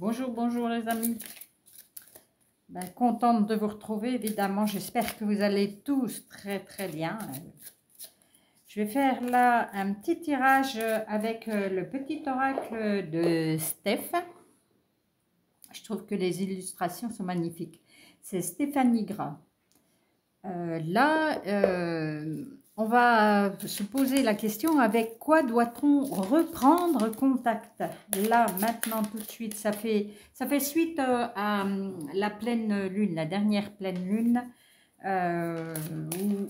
Bonjour, bonjour les amis. Ben, contente de vous retrouver, évidemment. J'espère que vous allez tous très très bien. Je vais faire là un petit tirage avec le petit oracle de Steph. Je trouve que les illustrations sont magnifiques. C'est Stéphanie Gras. On va se poser la question, avec quoi doit-on reprendre contact? Là, maintenant, tout de suite, ça fait suite à la pleine lune, la dernière pleine lune,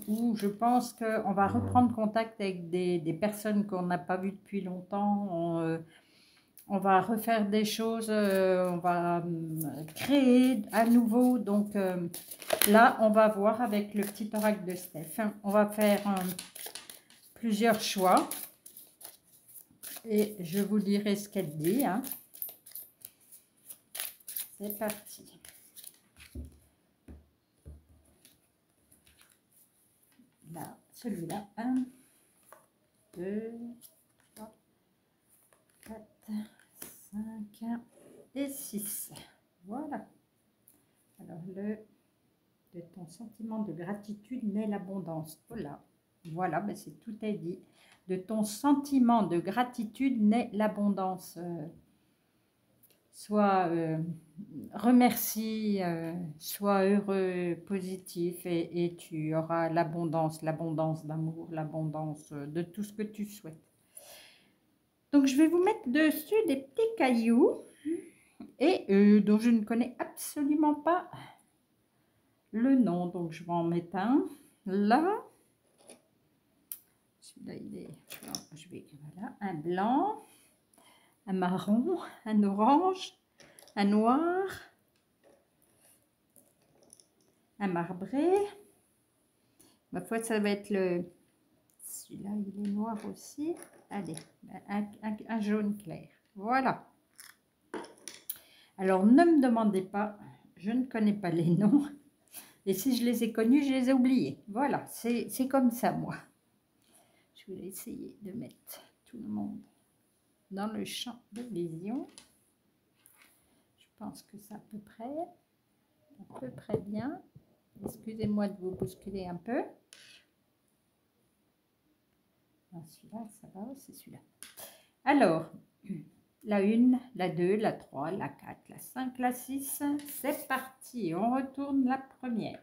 où je pense qu'on va reprendre contact avec des personnes qu'on n'a pas vues depuis longtemps. On va refaire des choses, on va créer à nouveau. Donc là, on va voir avec le petit oracle de Steph. On va faire plusieurs choix. Et je vous dirai ce qu'elle dit. Hein. C'est parti. Là, celui-là. 1, 2, 3, 4, 5 et 6. Voilà. Alors, de ton sentiment de gratitude naît l'abondance. Voilà. Voilà, ben c'est tout est dit. De ton sentiment de gratitude naît l'abondance. Sois remercie, sois heureux, positif et tu auras l'abondance d'amour, l'abondance de tout ce que tu souhaites. Donc, je vais vous mettre dessus des petits cailloux et dont je ne connais absolument pas le nom. Donc, je vais en mettre un là. Celui-là, il est... voilà, un blanc, un marron, un orange, un noir, un marbré. Ma foi, ça va être le... Celui-là, il est noir aussi. Allez, un jaune clair. Voilà. Alors, ne me demandez pas, je ne connais pas les noms. Et si je les ai connus, je les ai oubliés. Voilà, c'est comme ça, moi. Je vais essayer de mettre tout le monde dans le champ de vision. Je pense que c'est à peu près bien. Excusez-moi de vous bousculer un peu. Celui-là, ça va, c'est celui-là. Alors, la 1, la 2, la 3, la 4, la 5, la 6. C'est parti, on retourne la première.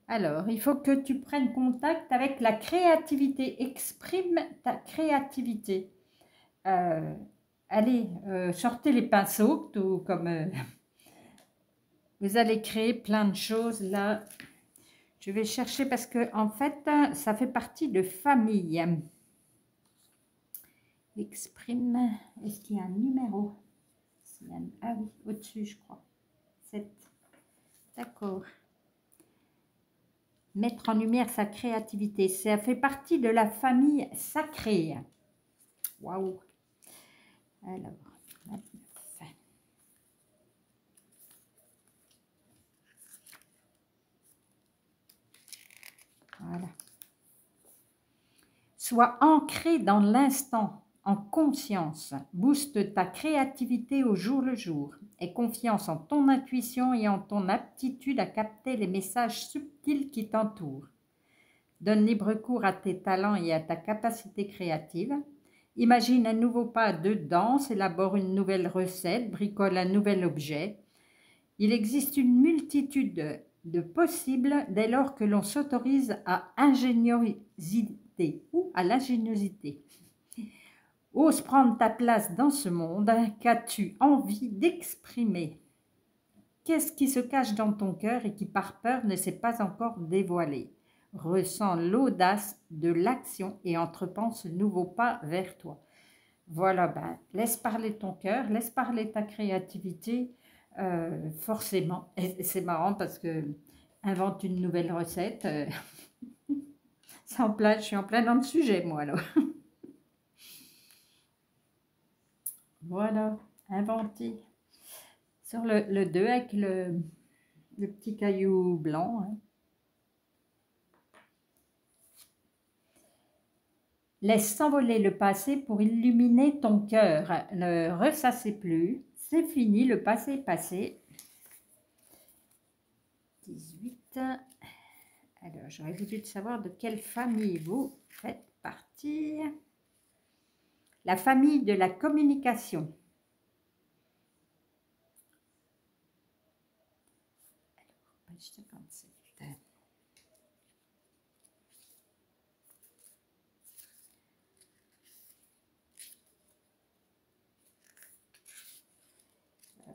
Alors, il faut que tu prennes contact avec la créativité. Exprime ta créativité. Allez, sortez les pinceaux, tout comme vous allez créer plein de choses là. Je vais chercher parce que en fait, ça fait partie de famille. Exprime. Est-ce qu'il y a un numéro? Ah oui, au-dessus, je crois. 7. D'accord. Mettre en lumière sa créativité. Ça fait partie de la famille sacrée. Waouh. Alors, 29. Voilà. Sois ancré dans l'instant, en conscience. Booste ta créativité au jour le jour. Aie confiance en ton intuition et en ton aptitude à capter les messages subtils qui t'entourent. Donne libre cours à tes talents et à ta capacité créative. Imagine un nouveau pas de danse, élabore une nouvelle recette, bricole un nouvel objet. Il existe une multitude de possibles dès lors que l'on s'autorise à ingéniosité ou à l'ingéniosité. Ose prendre ta place dans ce monde qu'as-tu envie d'exprimer. Qu'est-ce qui se cache dans ton cœur et qui par peur ne s'est pas encore dévoilé? Ressens l'audace de l'action et entreprends ce nouveau pas vers toi. Voilà, ben, laisse parler ton cœur, laisse parler ta créativité, forcément. Et c'est marrant parce que invente une nouvelle recette. Je suis en plein dans le sujet, moi, alors. Voilà, inventer. Sur le 2 avec le petit caillou blanc. Hein. Laisse s'envoler le passé pour illuminer ton cœur. Ne ressassez plus. C'est fini, le passé est passé. 18. Alors, j'aurais voulu savoir de quelle famille vous faites partie. La famille de la communication. Alors, page 57.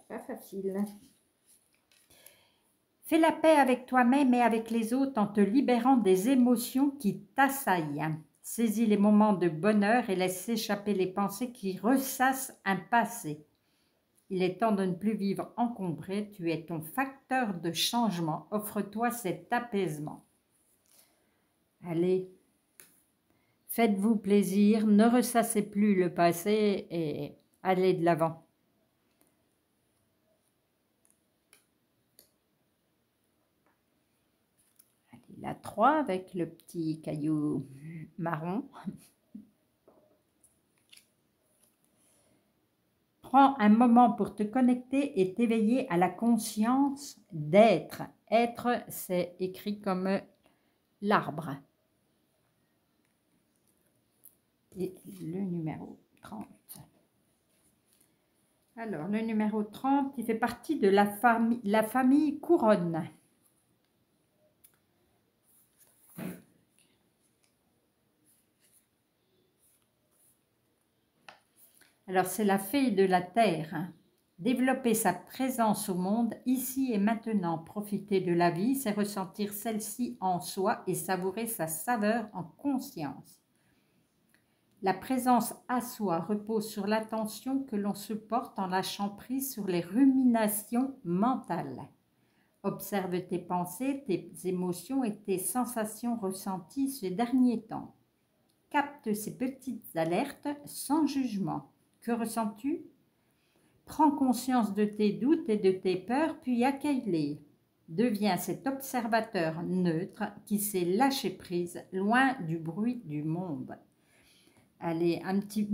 Pas facile. Fais la paix avec toi-même et avec les autres en te libérant des émotions qui t'assaillent. Saisis les moments de bonheur et laisse s'échapper les pensées qui ressassent un passé. Il est temps de ne plus vivre encombré, tu es ton facteur de changement. Offre-toi cet apaisement. Allez, faites-vous plaisir, ne ressassez plus le passé et allez de l'avant. La 3 avec le petit caillou marron. Prends un moment pour te connecter et t'éveiller à la conscience d'être. Être, c'est écrit comme l'arbre. Et le numéro 30. Alors, le numéro 30, il fait partie de la famille Couronne. Alors, c'est la fée de la terre. Développer sa présence au monde, ici et maintenant. Profiter de la vie, c'est ressentir celle-ci en soi et savourer sa saveur en conscience. La présence à soi repose sur l'attention que l'on se porte en lâchant prise sur les ruminations mentales. Observe tes pensées, tes émotions et tes sensations ressenties ces derniers temps. Capte ces petites alertes sans jugement. Que ressens-tu? Prends conscience de tes doutes et de tes peurs, puis accueille-les. Deviens cet observateur neutre qui sait lâcher prise, loin du bruit du monde. Allez, un petit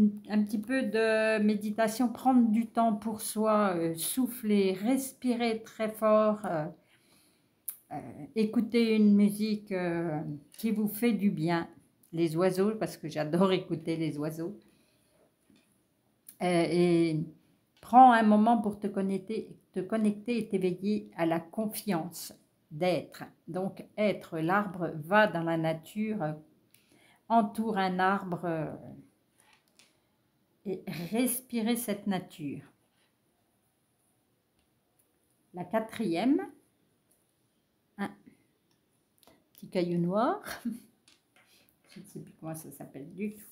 peu de méditation, prendre du temps pour soi, souffler, respirer très fort, écouter une musique qui vous fait du bien. Les oiseaux, parce que j'adore écouter les oiseaux. Et prends un moment pour te connecter et t'éveiller à la confiance d'être. Donc, être, l'arbre va dans la nature, entoure un arbre et respirer cette nature. La 4e, un petit caillou noir. Je ne sais plus comment ça s'appelle du tout.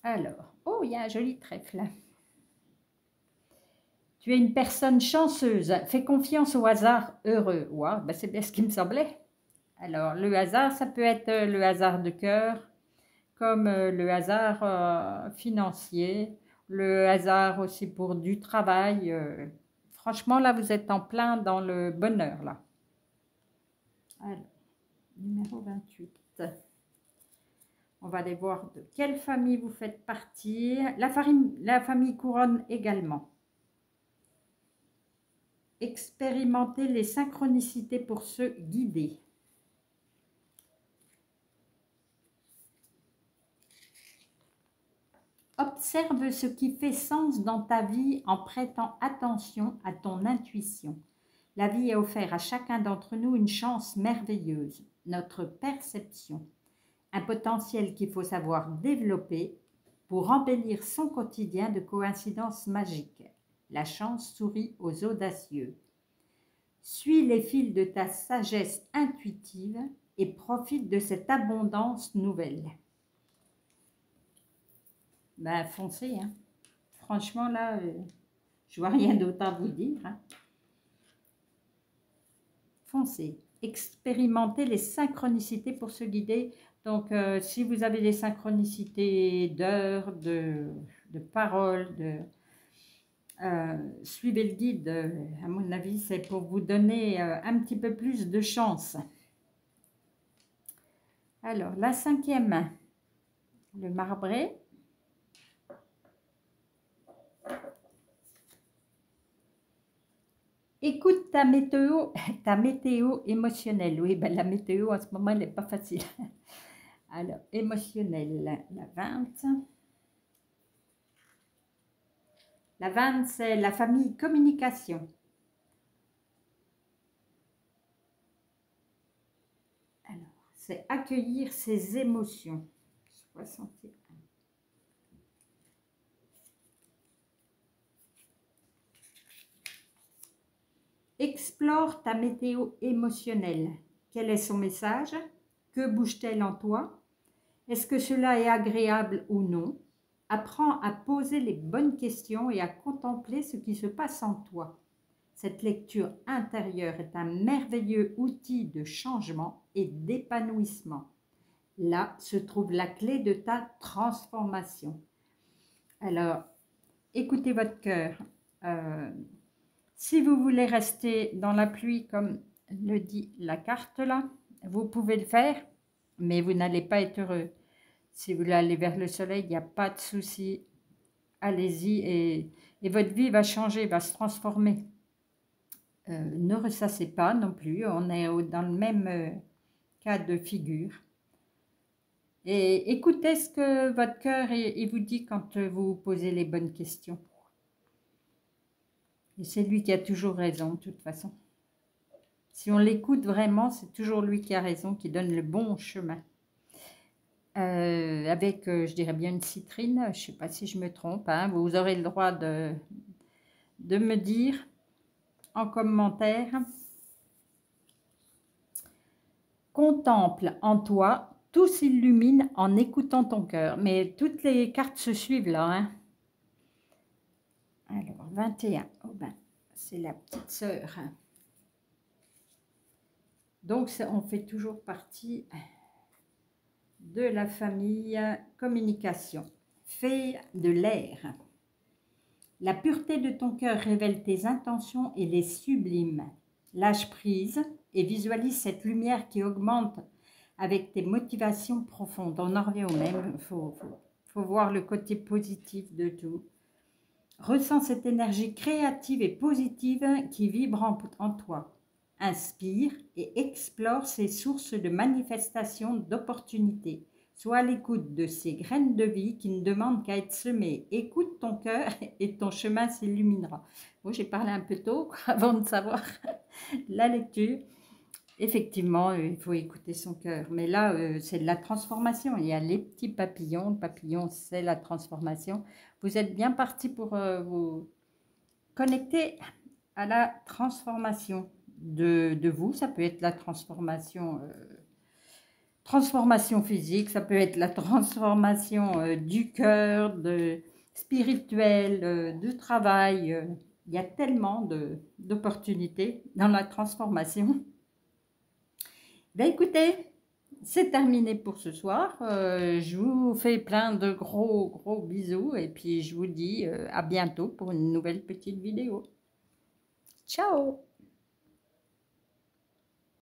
Alors, oh, il y a un joli trèfle. Tu es une personne chanceuse, fais confiance au hasard heureux. Wow, ben c'est bien ce qui me semblait. Alors, le hasard, ça peut être le hasard de cœur, comme le hasard financier, le hasard aussi pour du travail. Franchement, là, vous êtes en plein dans le bonheur, là. Alors, numéro 28. On va aller voir de quelle famille vous faites partie. La famille Couronne également. Expérimentez les synchronicités pour se guider. Observe ce qui fait sens dans ta vie en prêtant attention à ton intuition. La vie a offert à chacun d'entre nous une chance merveilleuse, notre perception. Un potentiel qu'il faut savoir développer pour embellir son quotidien de coïncidences magiques. La chance sourit aux audacieux. Suis les fils de ta sagesse intuitive et profite de cette abondance nouvelle. Ben, foncez, hein. Franchement, là, je vois rien d'autre à vous dire. Hein. Foncez. Expérimentez les synchronicités pour se guider. Donc, si vous avez des synchronicités d'heures, de paroles, suivez le guide. À mon avis, c'est pour vous donner un petit peu plus de chance. Alors, la 5e. le marbré. Écoute ta météo émotionnelle. Oui, ben la météo en ce moment, elle n'est pas facile. Alors, émotionnelle, la 20. La 20, c'est la famille communication. Alors, c'est accueillir ses émotions. 61. Explore ta météo émotionnelle. Quel est son message? Que bouge-t-elle en toi? Est-ce que cela est agréable ou non? Apprends à poser les bonnes questions et à contempler ce qui se passe en toi. Cette lecture intérieure est un merveilleux outil de changement et d'épanouissement. Là se trouve la clé de ta transformation. Alors, écoutez votre cœur. Si vous voulez rester dans la pluie, comme le dit la carte là, vous pouvez le faire, mais vous n'allez pas être heureux. Si vous voulez aller vers le soleil, il n'y a pas de souci. Allez-y et votre vie va changer, va se transformer. Ne ressassez pas non plus, on est dans le même cas de figure. Et écoutez ce que votre cœur il vous dit quand vous posez les bonnes questions. Et c'est lui qui a toujours raison, de toute façon. Si on l'écoute vraiment, c'est toujours lui qui a raison, qui donne le bon chemin. Avec, je dirais bien une citrine, je ne sais pas si je me trompe, hein, vous aurez le droit de me dire en commentaire. Contemple en toi, tout s'illumine en écoutant ton cœur. Mais toutes les cartes se suivent là. Hein. Alors, 21, oh ben, c'est la petite sœur. Donc, on fait toujours partie de la famille communication. Fée de l'air. La pureté de ton cœur révèle tes intentions et les sublime. Lâche prise et visualise cette lumière qui augmente avec tes motivations profondes. On en revient au même, il faut voir le côté positif de tout. Ressens cette énergie créative et positive qui vibre en toi. Inspire et explore ces sources de manifestation d'opportunités. Sois à l'écoute de ces graines de vie qui ne demandent qu'à être semées. Écoute ton cœur et ton chemin s'illuminera. Bon, j'ai parlé un peu tôt avant de savoir la lecture. Effectivement, il faut écouter son cœur. Mais là, c'est de la transformation. Il y a les petits papillons. Le papillon, c'est la transformation. Vous êtes bien parti pour vous connecter à la transformation de vous. Ça peut être la transformation physique, ça peut être la transformation du cœur, spirituel, de travail. Il y a tellement d'opportunités dans la transformation. Ben écoutez, c'est terminé pour ce soir. Je vous fais plein de gros bisous et puis je vous dis à bientôt pour une nouvelle petite vidéo. Ciao!